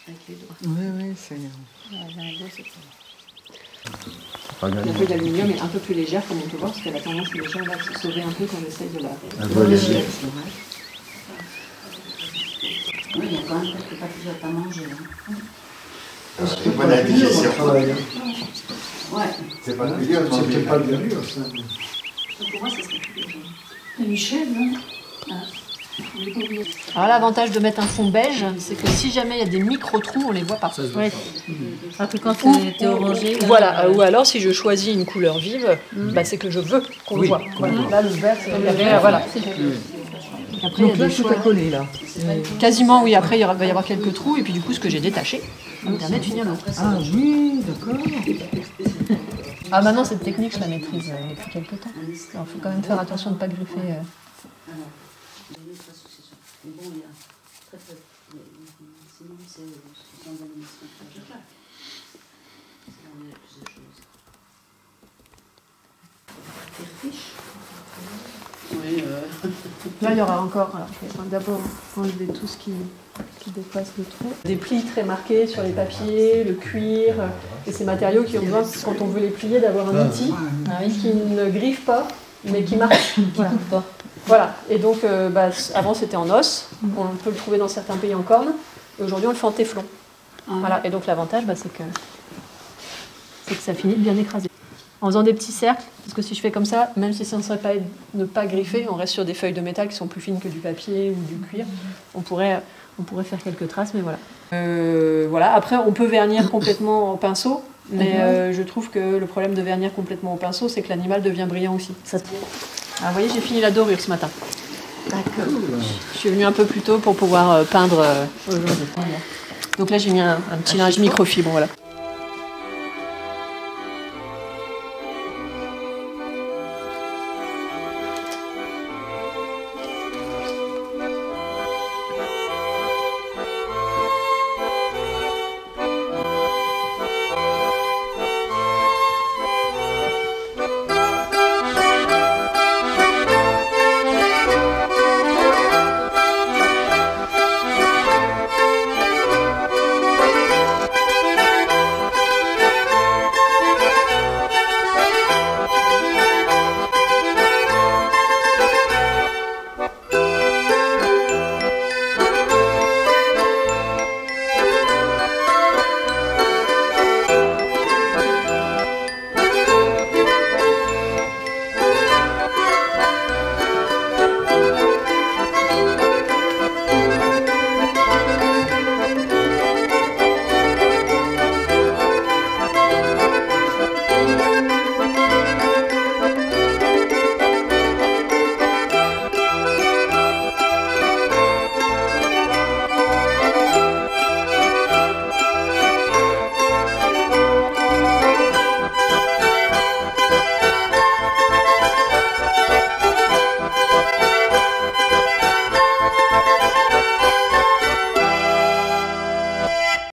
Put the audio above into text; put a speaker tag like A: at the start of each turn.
A: avec les doigts.
B: Oui, c'est...
A: La feuille d'aluminium est un peu plus légère, comme on peut voir, parce qu'elle a tendance déjà à se sauver un peu quand on essaye de la
C: voler.
A: Oui, il y a quand même quelques papilles à manger.
C: C'est pas la digestion.
A: Ouais.
C: C'est pas le milieu,
B: c'est pas bien dur, ça.
A: Pour moi, ça serait plus léger. Michel, non? Alors l'avantage de mettre un fond beige, c'est que si jamais il y a des micro-trous, on les voit pas.
D: Ouais. Alors que quand c'était orangé...
A: Voilà, ou alors si je choisis une couleur vive, bah, c'est que je veux qu'on le voit. Voilà. Là, le vert, c'est le vert, voilà. Après,
B: donc là, tout est collé, là.
A: Quasiment, oui. Après, il va y avoir quelques trous, et puis du coup, ce que j'ai détaché, ça me permet de finir l'eau.
B: Ah oui, d'accord.
A: Ah, maintenant, cette technique, je la maîtrise depuis quelques temps. Alors, il faut quand même faire attention de ne pas griffer. Là, il y aura encore. Alors, je vais d'abord enlever tout ce qui dépasse le trou. Des plis très marqués sur les papiers, le cuir, et ces matériaux qui ont besoin, quand on veut les plier, d'avoir un outil qui ne griffe pas, mais qui marche. Voilà. Voilà. Et donc, avant, c'était en os. On peut le trouver dans certains pays en corne. Et aujourd'hui, on le fait en téflon. Voilà. Et donc, l'avantage, c'est que ça finit de bien écraser. En faisant des petits cercles, parce que si je fais comme ça, même si ça ne serait pas ne pas griffer, on reste sur des feuilles de métal qui sont plus fines que du papier ou du cuir. On pourrait faire quelques traces, mais voilà. Voilà. Après, on peut vernir complètement en pinceau, mais je trouve que le problème de vernir complètement au pinceau, c'est que l'animal devient brillant aussi. Alors, vous voyez, j'ai fini la dorure ce matin. D'accord. Je suis venue un peu plus tôt pour pouvoir peindre aujourd'hui. Donc là, j'ai mis un petit linge microfibre, voilà.